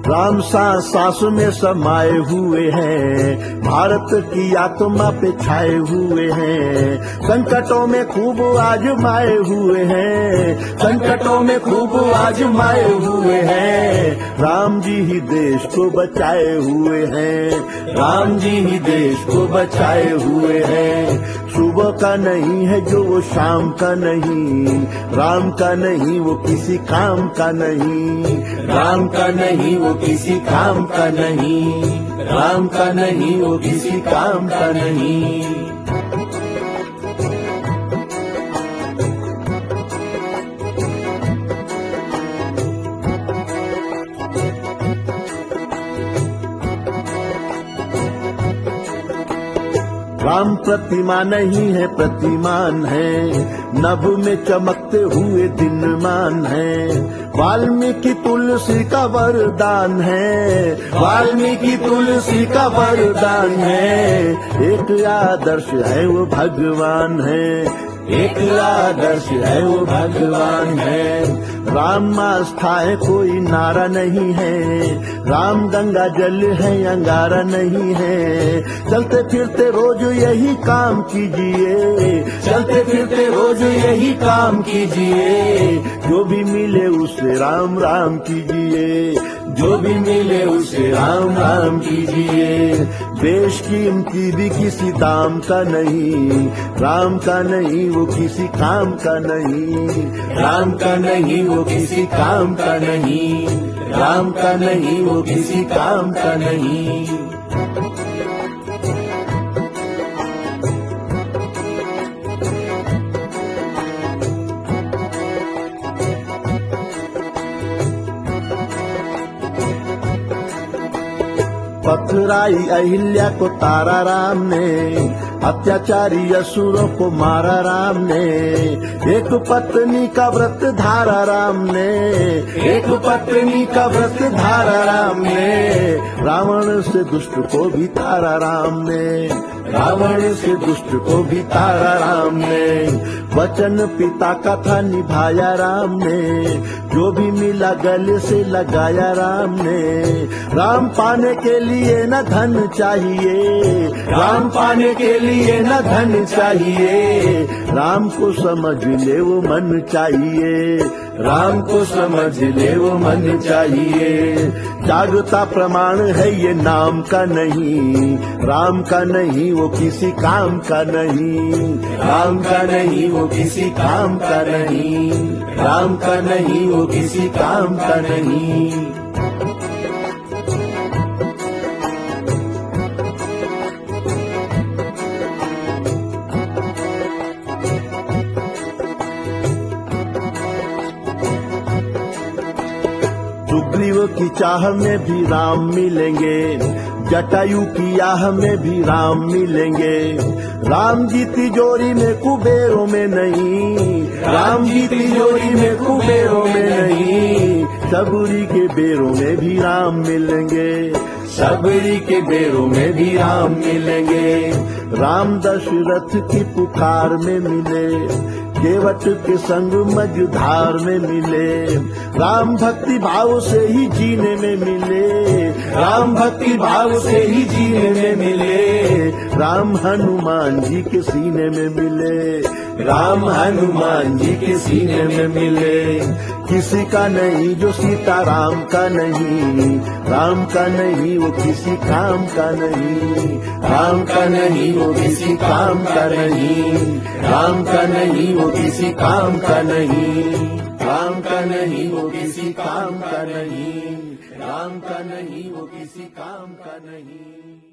राम सांस में समाये हुए हैं, भारत की आत्मा पे छाए हुए हैं। संकटों में खूब आजमाए हुए हैं, संकटों में खूब आजमाए हुए हैं। राम जी ही देश को बचाए हुए हैं, राम जी ही देश को बचाए हुए हैं। सुबह का नहीं है जो वो शाम का नहीं, राम का नहीं वो किसी काम का नहीं, राम का नहीं वो किसी काम का नहीं, राम का नहीं वो किसी काम का नहीं। राम प्रतिमा नहीं है प्रतिमान है, नभ में चमकते हुए दिनमान है। वाल्मीकि तुलसी का वरदान है, वाल्मीकि तुलसी का वरदान है। एक आदर्श है वो भगवान है, एक आदर्श है वो भगवान है। राम आस्था है कोई नारा नहीं है, राम गंगा जल है अंगारा नहीं है। चलते फिरते रोज यही काम कीजिए, चलते फिरते रोज यही काम कीजिए। जो भी मिले उसे राम राम कीजिए, जो भी मिले उसे राम राम कीजिए। देश कीमती भी किसी दाम का नहीं, राम का नहीं वो किसी काम का नहीं, राम का नहीं वो किसी काम का नहीं, राम का नहीं वो किसी काम का नहीं। पथराई अहिल्या को तारा राम ने, अत्याचारी असुरों को मारा राम ने। एक पत्नी का व्रत धारा राम ने, एक पत्नी का व्रत धारा राम ने। रावण से दुष्ट को भी तारा राम ने, रावण से दुष्ट को भी तारा राम ने। वचन पिता का था निभाया राम ने, जो भी मिला गले से लगाया राम ने। राम पाने के लिए न धन चाहिए, राम पाने के लिए न धन चाहिए। राम को समझ ले वो मन चाहिए, राम को समझ ले वो मन चाहिए। जागता प्रमाण है ये नाम का नहीं, राम का नहीं वो किसी काम का नहीं, राम का नहीं वो किसी काम का नहीं, राम का नहीं वो किसी काम का नहीं। सुग्रीव की चाह में भी राम मिलेंगे, जटायु की आह में भी राम मिलेंगे। राम जी तिजोरी में कुबेरों में नहीं, राम जी तिजोरी में कुबेरों में नहीं। सबरी के बेरों में भी राम मिलेंगे, सबरी के बेरों में भी राम मिलेंगे। राम दशरथ की पुकार में मिले, केवट के संग मझधार में मिले। राम भक्ति भाव से ही जीने में मिले, राम भक्ति भाव से ही जीने में मिले। राम हनुमान जी के सीने में मिले, राम हनुमान जी के सीने में मिले। किसी का नहीं जो सीता राम का नहीं, राम का नहीं वो किसी काम का नहीं, राम का नहीं वो किसी काम का नहीं, राम का नहीं वो किसी काम का नहीं, राम का नहीं वो किसी काम का नहीं, राम का नहीं वो किसी काम का नहीं।